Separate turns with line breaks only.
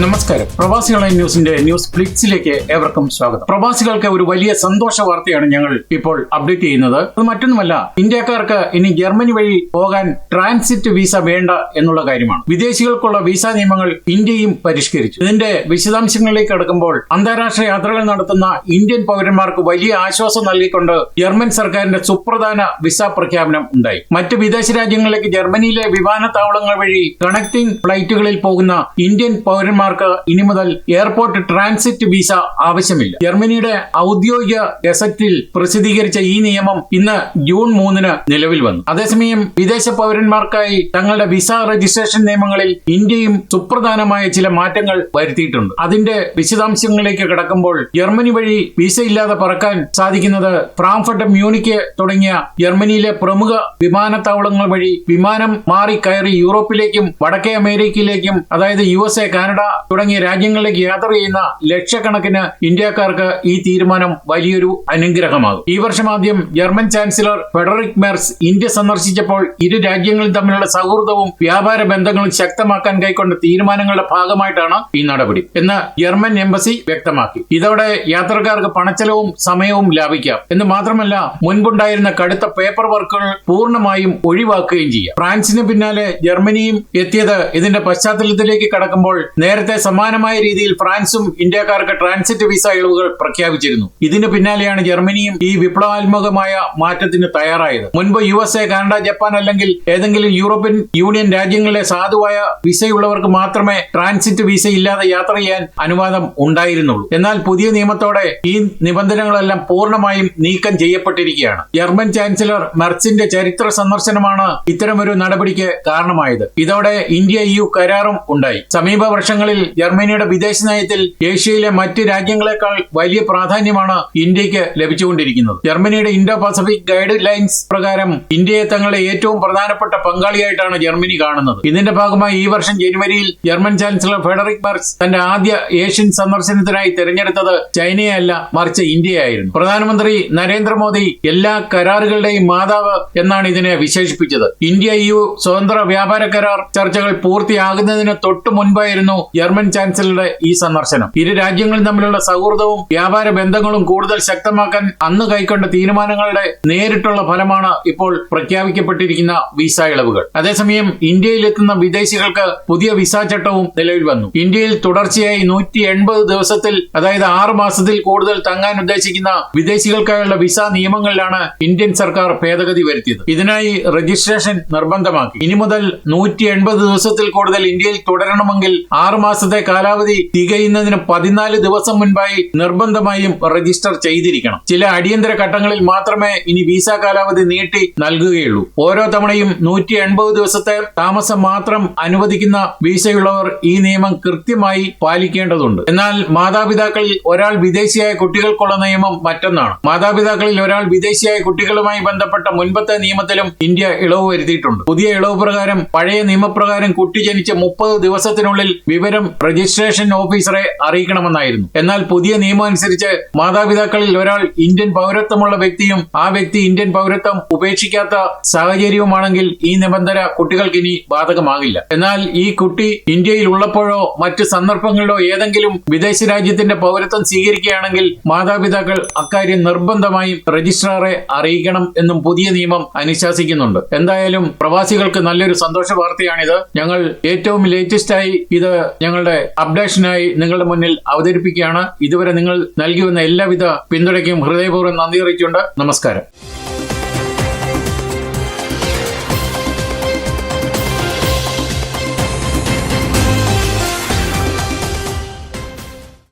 നമസ്കാരം. പ്രവാസി ഓൺലൈൻ ന്യൂസിന്റെ ന്യൂസ് ഫ്ലിക്സിലേക്ക് ഏവർക്കും സ്വാഗതം. പ്രവാസികൾക്ക് ഒരു വലിയ സന്തോഷ വാർത്തയാണ് ഞങ്ങൾ ഇപ്പോൾ അപ്ഡേറ്റ് ചെയ്യുന്നത്. അത് മറ്റൊന്നുമല്ല, ഇന്ത്യക്കാർക്ക് ഇനി ജർമ്മനി വഴി പോകാൻ ട്രാൻസിറ്റ് വിസ വേണ്ട എന്നുള്ള കാര്യമാണ്. വിദേശികൾക്കുള്ള വിസ നിയമങ്ങൾ ഇന്ത്യയും പരിഷ്കരിച്ചു. ഇതിന്റെ വിശദാംശങ്ങളിലേക്ക് കടക്കുമ്പോൾ അന്താരാഷ്ട്ര യാത്രകൾ നടത്തുന്ന ഇന്ത്യൻ പൗരന്മാർക്ക് വലിയ ആശ്വാസം നൽകിക്കൊണ്ട് ജർമ്മൻ സർക്കാരിന്റെ സുപ്രധാന വിസ പ്രഖ്യാപനം ഉണ്ടായി. മറ്റ് വിദേശ രാജ്യങ്ങളിലേക്ക് ജർമ്മനിയിലെ വിമാനത്താവളങ്ങൾ വഴി കണക്ടിംഗ് ഫ്ലൈറ്റുകളിൽ പോകുന്ന ഇന്ത്യൻ പൗരന്മാർക്ക് ഇനി മുതൽ എയർപോർട്ട് ട്രാൻസിറ്റ് വിസ ആവശ്യമില്ല. ജർമ്മനിയുടെ ഔദ്യോഗിക ഗസറ്റിൽ പ്രസിദ്ധീകരിച്ച ഈ നിയമം ഇന്ന് ജൂൺ 3 നിലവിൽ വന്നു. അതേസമയം വിദേശ പൗരന്മാർക്കായി തങ്ങളുടെ വിസ രജിസ്ട്രേഷൻ നിയമങ്ങളിൽ ഇന്ത്യയും സുപ്രധാനമായ ചില മാറ്റങ്ങൾ വരുത്തിയിട്ടുണ്ട്. അതിന്റെ വിശദാംശങ്ങളിലേക്ക് കടക്കുമ്പോൾ ജർമ്മനി വഴി വിസ ഇല്ലാതെ പറക്കാൻ സാധിക്കുന്നത് ഫ്രാങ്ക്ഫർട്ട്, മ്യൂണിക്ക് തുടങ്ങിയ ജർമ്മനിയിലെ പ്രമുഖ വിമാനത്താവളങ്ങൾ വഴി വിമാനം മാറി കയറി യൂറോപ്പിലേക്കും വടക്കേ അമേരിക്കയിലേക്കും, അതായത് USA, കാനഡ തുടങ്ങിയ രാജ്യങ്ങളിലേക്ക് യാത്ര ചെയ്യുന്ന ലക്ഷക്കണക്കിന് ഇന്ത്യക്കാർക്ക് ഈ തീരുമാനം വലിയൊരു അനുഗ്രഹമാകും. ഈ വർഷം ആദ്യം German chancellor Friedrich Merz India സന്ദർശിച്ചപ്പോൾ ഇരു രാജ്യങ്ങളും തമ്മിലുള്ള സൗഹൃദവും വ്യാപാര ബന്ധങ്ങളും ശക്തമാക്കാൻ കൈക്കൊണ്ട തീരുമാനങ്ങളുടെ ഭാഗമായിട്ടാണ് ഈ നടപടി എന്ന് ജർമ്മൻ എംബസി വ്യക്തമാക്കി. ഇതോടെ യാത്രക്കാർക്ക് പണച്ചെലവും സമയവും ലാഭിക്കാം എന്ന് മാത്രമല്ല, മുൻപുണ്ടായിരുന്ന കടുത്ത പേപ്പർ വർക്കുകൾ പൂർണ്ണമായും ഒഴിവാക്കുകയും ചെയ്യാം. ഫ്രാൻസിന് പിന്നാലെ ജർമ്മനിയും എത്തിയത് ഇതിന്റെ പശ്ചാത്തലത്തിലേക്ക് കടക്കുമ്പോൾ നേരത്തെ സമാനമായ രീതിയിൽ ഫ്രാൻസും ഇന്ത്യക്കാർക്ക് ട്രാൻസിറ്റ് വിസ ഇളവുകൾ പ്രഖ്യാപിച്ചിരുന്നു. ഇതിന് പിന്നാലെയാണ് ജർമ്മനിയും ഈ വിപ്ലവാത്മകമായ മാറ്റത്തിന് തയ്യാറായത്. മുൻപ് USA, കാനഡ, ജപ്പാൻ അല്ലെങ്കിൽ ഏതെങ്കിലും യൂറോപ്യൻ യൂണിയൻ രാജ്യങ്ങളിലെ സാധുവായ വിസയുള്ളവർക്ക് മാത്രമേ ട്രാൻസിറ്റ് വിസ ഇല്ലാതെ യാത്ര ചെയ്യാൻ അനുവാദം ഉണ്ടായിരുന്നുള്ളൂ. എന്നാൽ പുതിയ നിയമത്തോടെ ഈ നിബന്ധനകളെല്ലാം പൂർണ്ണമായും നീക്കം ചെയ്യപ്പെട്ടിരിക്കുകയാണ്. ജർമ്മൻ ചാൻസലർ മെർസിന്റെ ചരിത്ര സന്ദർശനമാണ് ഇത്തരമൊരു നടപടിക്ക് കാരണമായത്. ഇതോടെ ഇന്ത്യ EU കരാറും ഉണ്ടായി. സമീപ വർഷങ്ങളിൽ ജർമ്മനിയുടെ വിദേശ നയത്തിൽ ഏഷ്യയിലെ മറ്റ് രാജ്യങ്ങളെക്കാൾ വലിയ പ്രാധാന്യമാണ് ഇന്ത്യക്ക് ലഭിച്ചുകൊണ്ടിരിക്കുന്നത്. ജർമ്മനിയുടെ ഇൻഡോ പസഫിക് ഗൈഡ് ലൈൻസ് പ്രകാരം ഇന്ത്യയെ തങ്ങളുടെ ഏറ്റവും പ്രധാനപ്പെട്ട പങ്കാളിയായിട്ടാണ് ജർമ്മനി കാണുന്നത്. ഇതിന്റെ ഭാഗമായി ഈ വർഷം ജനുവരിയിൽ ജർമ്മൻ ചാൻസലർ ഫ്രെഡറിക് മെർസ് തന്റെ ആദ്യ ഏഷ്യൻ സന്ദർശനത്തിനായി തിരഞ്ഞെടുത്തത് ചൈനയല്ല, മറിച്ച് ഇന്ത്യയായിരുന്നു. പ്രധാനമന്ത്രി നരേന്ദ്രമോദി എല്ലാ കരാറുകളുടെയും മാതാവ് എന്നാണ് ഇതിനെ വിശേഷിപ്പിച്ചത്. ഇന്ത്യ EU സ്വതന്ത്ര വ്യാപാര കരാർ ചർച്ചകൾ പൂർത്തിയാകുന്നതിന് തൊട്ടു മുൻപായിരുന്നു ജർമ്മൻ ചാൻസലറുടെ ഈ സന്ദർശനം. ഇരു രാജ്യങ്ങളും തമ്മിലുള്ള സൗഹൃദവും വ്യാപാര ബന്ധങ്ങളും കൂടുതൽ ശക്തമാക്കാൻ അന്ന് കൈക്കൊണ്ട തീരുമാനങ്ങളുടെ നേരിട്ടുള്ള ഫലമാണ് ഇപ്പോൾ പ്രഖ്യാപിക്കപ്പെട്ടിരിക്കുന്ന വിസ ഇളവുകൾ. അതേസമയം ഇന്ത്യയിലെത്തുന്ന വിദേശികൾക്ക് പുതിയ വിസ ചട്ടവും നിലവിൽ വന്നു. ഇന്ത്യയിൽ തുടർച്ചയായി 180 ദിവസത്തിൽ, അതായത് 6 മാസത്തിൽ കൂടുതൽ തങ്ങാൻ ഉദ്ദേശിക്കുന്ന വിദേശികൾക്കായുള്ള വിസ നിയമങ്ങളിലാണ് ഇന്ത്യൻ സർക്കാർ ഭേദഗതി വരുത്തിയത്. ഇതിനായി രജിസ്ട്രേഷൻ നിർബന്ധമാക്കി. ഇനി മുതൽ 180 ദിവസത്തിൽ കൂടുതൽ ഇന്ത്യയിൽ തുടരണമെങ്കിൽ 6 മാസത്തെ കാലാവധി തികയുന്നതിന് 14 ദിവസം മുൻപായി നിർബന്ധമായും രജിസ്റ്റർ ചെയ്തിരിക്കണം. ചില അടിയന്തര ഘട്ടങ്ങളിൽ മാത്രമേ ഇനി വിസ കാലാവധി നീട്ടി നൽകുകയുള്ളൂ. ഓരോ തവണയും 180 ദിവസത്തെ താമസം മാത്രം അനുവദിക്കുന്ന വിസയുള്ളവർ ഈ നിയമം കൃത്യമായി പാലിക്കേണ്ടതുണ്ട്. എന്നാൽ മാതാപിതാക്കളിൽ ഒരാൾ വിദേശിയായ കുട്ടികൾക്കുള്ള നിയമം മറ്റൊന്നാണ്. മാതാപിതാക്കളിൽ ഒരാൾ വിദേശിയായ കുട്ടികളുമായി ബന്ധപ്പെട്ട മുൻപത്തെ നിയമത്തിലും ഇന്ത്യ ഇളവ് വരുത്തിയിട്ടുണ്ട്. പുതിയ ഇളവ് പ്രകാരം പഴയ നിയമപ്രകാരം കുട്ടി ജനിച്ച 30 ദിവസത്തിനുള്ളിൽ വിവരം രജിസ്ട്രേഷൻ ഓഫീസറെ അറിയിക്കണമെന്നായിരുന്നു. എന്നാൽ പുതിയ നിയമം അനുസരിച്ച് മാതാപിതാക്കളിൽ ഒരാൾ ഇന്ത്യൻ പൗരത്വമുള്ള വ്യക്തിയും ആ വ്യക്തി ഇന്ത്യൻ പൗരത്വം ഉപേക്ഷിക്കാത്ത സാഹചര്യവുമാണെങ്കിൽ ഈ നിബന്ധന കുട്ടികൾക്ക് ഇനി ബാധകമാകില്ല. എന്നാൽ ഈ കുട്ടി ഇന്ത്യയിൽ ഉള്ളപ്പോഴോ മറ്റ് സന്ദർഭങ്ങളിലോ ഏതെങ്കിലും വിദേശ രാജ്യത്തിന്റെ പൗരത്വം സ്വീകരിക്കുകയാണെങ്കിൽ മാതാപിതാക്കൾ അക്കാര്യം നിർബന്ധമായും രജിസ്ട്രാറെ അറിയിക്കണം എന്നും പുതിയ നിയമം അനുശാസിക്കുന്നുണ്ട്. എന്തായാലും പ്രവാസികൾക്ക് നല്ലൊരു സന്തോഷ വാർത്തയാണിത്. ഞങ്ങൾ ഏറ്റവും ലേറ്റസ്റ്റ് ആയി ഇത് ഞങ്ങളുടെ അപ്ഡേഷനായി നിങ്ങളുടെ മുന്നിൽ അവതരിപ്പിക്കുകയാണ്. ഇതുവരെ നിങ്ങൾ നൽകി വന്ന എല്ലാവിധ പിന്തുണയ്ക്കും ഹൃദയപൂർവ്വം നന്ദി അറിയിച്ചുകൊണ്ട് നമസ്കാരം.